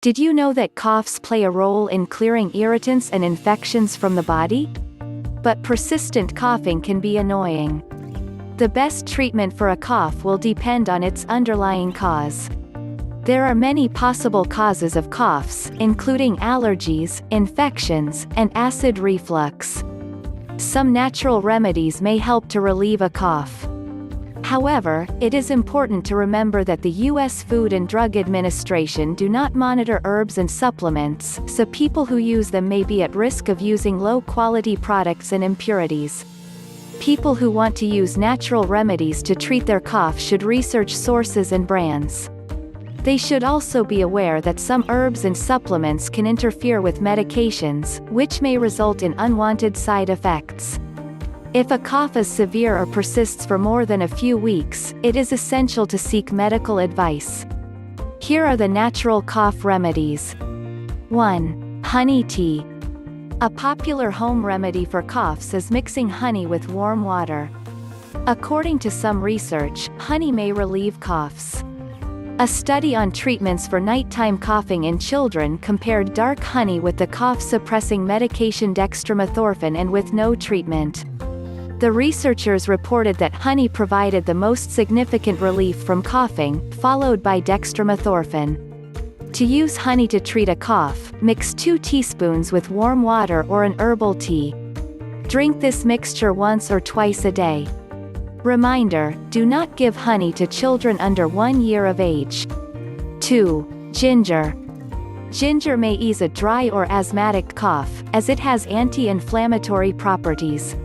Did you know that coughs play a role in clearing irritants and infections from the body? But persistent coughing can be annoying. The best treatment for a cough will depend on its underlying cause. There are many possible causes of coughs, including allergies, infections, and acid reflux. Some natural remedies may help to relieve a cough. However, it is important to remember that the U.S. Food and Drug Administration do not monitor herbs and supplements, so people who use them may be at risk of using low-quality products and impurities. People who want to use natural remedies to treat their cough should research sources and brands. They should also be aware that some herbs and supplements can interfere with medications, which may result in unwanted side effects. If a cough is severe or persists for more than a few weeks, it is essential to seek medical advice. Here are the natural cough remedies. 1. Honey tea. A popular home remedy for coughs is mixing honey with warm water. According to some research, honey may relieve coughs. A study on treatments for nighttime coughing in children compared dark honey with the cough-suppressing medication dextromethorphan and with no treatment. The researchers reported that honey provided the most significant relief from coughing, followed by dextromethorphan. To use honey to treat a cough, mix 2 teaspoons with warm water or an herbal tea. Drink this mixture once or twice a day. Reminder: do not give honey to children under 1 year of age. 2. Ginger. Ginger may ease a dry or asthmatic cough, as it has anti-inflammatory properties.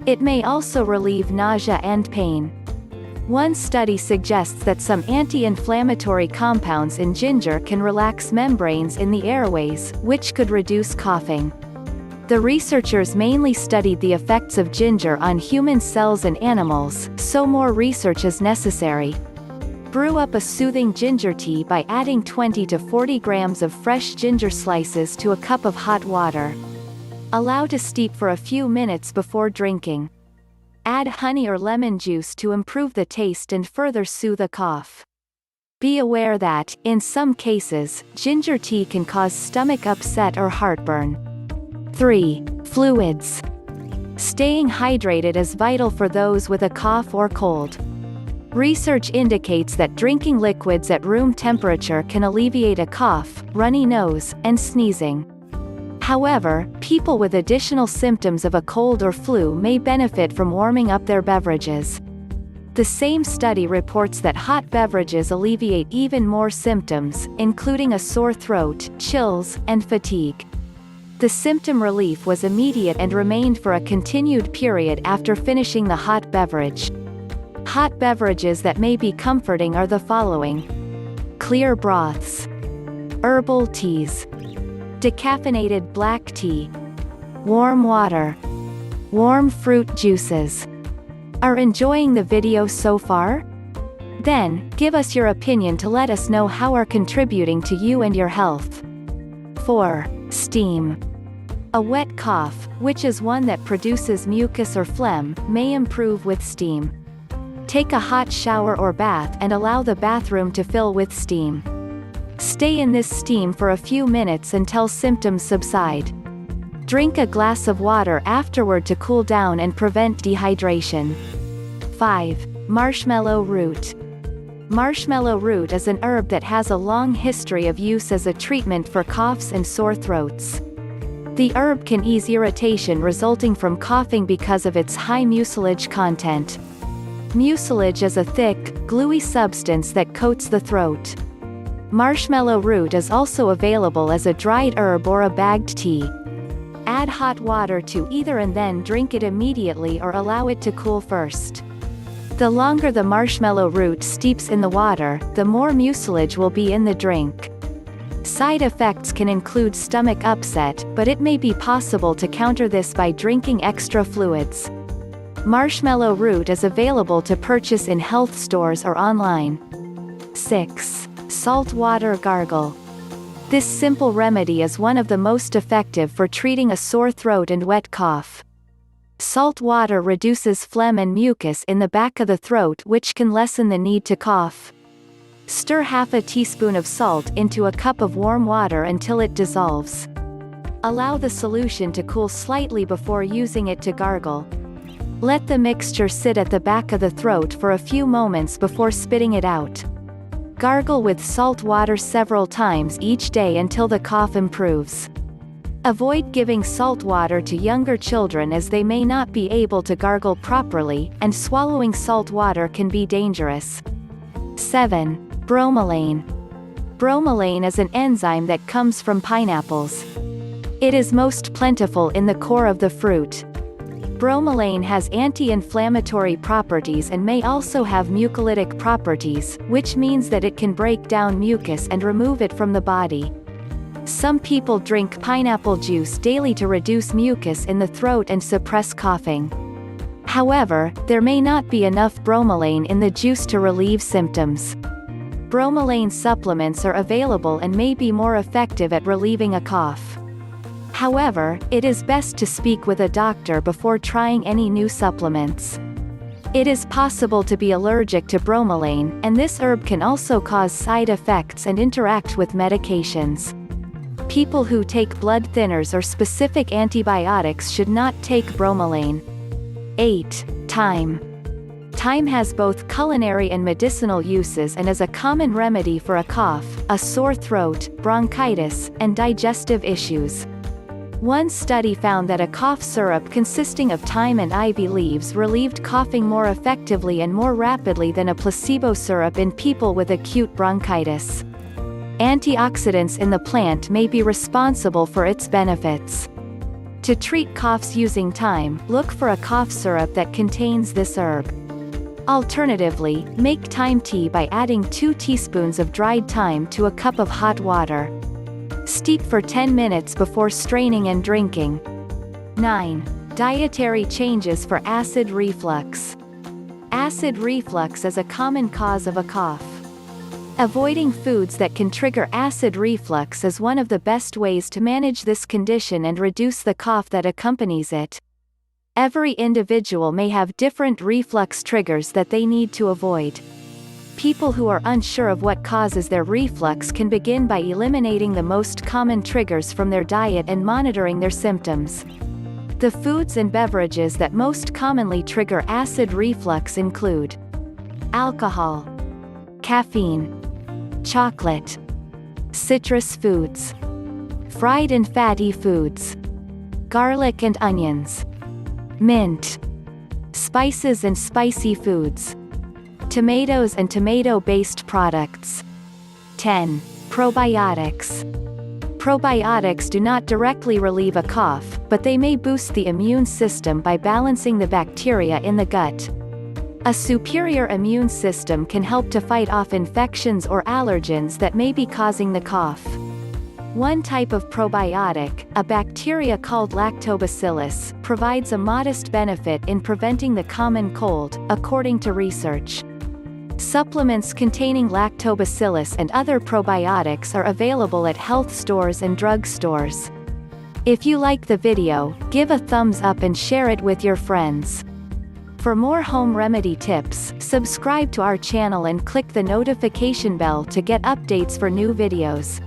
It may also relieve nausea and pain. One study suggests that some anti-inflammatory compounds in ginger can relax membranes in the airways, which could reduce coughing. The researchers mainly studied the effects of ginger on human cells and animals, so more research is necessary. Brew up a soothing ginger tea by adding 20 to 40 grams of fresh ginger slices to a cup of hot water. Allow to steep for a few minutes before drinking. Add honey or lemon juice to improve the taste and further soothe a cough. Be aware that, in some cases, ginger tea can cause stomach upset or heartburn. 3. Fluids. Staying hydrated is vital for those with a cough or cold. Research indicates that drinking liquids at room temperature can alleviate a cough, runny nose, and sneezing. However, people with additional symptoms of a cold or flu may benefit from warming up their beverages. The same study reports that hot beverages alleviate even more symptoms, including a sore throat, chills, and fatigue. The symptom relief was immediate and remained for a continued period after finishing the hot beverage. Hot beverages that may be comforting are the following: clear broths, herbal teas, decaffeinated black tea, warm water, warm fruit juices. Are enjoying the video so far? Then, give us your opinion to let us know how are contributing to you and your health. 4. Steam. A wet cough, which is one that produces mucus or phlegm, may improve with steam. Take a hot shower or bath and allow the bathroom to fill with steam. Stay in this steam for a few minutes until symptoms subside. Drink a glass of water afterward to cool down and prevent dehydration. 5. Marshmallow root. Marshmallow root is an herb that has a long history of use as a treatment for coughs and sore throats. The herb can ease irritation resulting from coughing because of its high mucilage content. Mucilage is a thick, gluey substance that coats the throat. Marshmallow root is also available as a dried herb or a bagged tea. Add hot water to either and then drink it immediately or allow it to cool first. The longer the marshmallow root steeps in the water, the more mucilage will be in the drink. Side effects can include stomach upset, but it may be possible to counter this by drinking extra fluids. Marshmallow root is available to purchase in health stores or online. 6. Salt water gargle. This simple remedy is one of the most effective for treating a sore throat and wet cough. Salt water reduces phlegm and mucus in the back of the throat, which can lessen the need to cough. Stir half a teaspoon of salt into a cup of warm water until it dissolves. Allow the solution to cool slightly before using it to gargle. Let the mixture sit at the back of the throat for a few moments before spitting it out. Gargle with salt water several times each day until the cough improves. Avoid giving salt water to younger children as they may not be able to gargle properly, and swallowing salt water can be dangerous. 7. Bromelain. Bromelain is an enzyme that comes from pineapples. It is most plentiful in the core of the fruit. Bromelain has anti-inflammatory properties and may also have mucolytic properties, which means that it can break down mucus and remove it from the body. Some people drink pineapple juice daily to reduce mucus in the throat and suppress coughing. However, there may not be enough bromelain in the juice to relieve symptoms. Bromelain supplements are available and may be more effective at relieving a cough. However, it is best to speak with a doctor before trying any new supplements. It is possible to be allergic to bromelain, and this herb can also cause side effects and interact with medications. People who take blood thinners or specific antibiotics should not take bromelain. 8. Thyme. Thyme has both culinary and medicinal uses and is a common remedy for a cough, a sore throat, bronchitis, and digestive issues. One study found that a cough syrup consisting of thyme and ivy leaves relieved coughing more effectively and more rapidly than a placebo syrup in people with acute bronchitis. Antioxidants in the plant may be responsible for its benefits. To treat coughs using thyme, look for a cough syrup that contains this herb. Alternatively, make thyme tea by adding 2 teaspoons of dried thyme to a cup of hot water. Steep for 10 minutes before straining and drinking. 9. Dietary changes for acid reflux. Acid reflux is a common cause of a cough. Avoiding foods that can trigger acid reflux is one of the best ways to manage this condition and reduce the cough that accompanies it. Every individual may have different reflux triggers that they need to avoid. People who are unsure of what causes their reflux can begin by eliminating the most common triggers from their diet and monitoring their symptoms. The foods and beverages that most commonly trigger acid reflux include alcohol, caffeine, chocolate, citrus foods, fried and fatty foods, garlic and onions, mint, spices and spicy foods, tomatoes and tomato-based products. 10. Probiotics. Probiotics do not directly relieve a cough, but they may boost the immune system by balancing the bacteria in the gut. A superior immune system can help to fight off infections or allergens that may be causing the cough. One type of probiotic, a bacteria called lactobacillus, provides a modest benefit in preventing the common cold, according to research. Supplements containing lactobacillus and other probiotics are available at health stores and drug stores. If you like the video, give a thumbs up and share it with your friends. For more home remedy tips, subscribe to our channel and click the notification bell to get updates for new videos.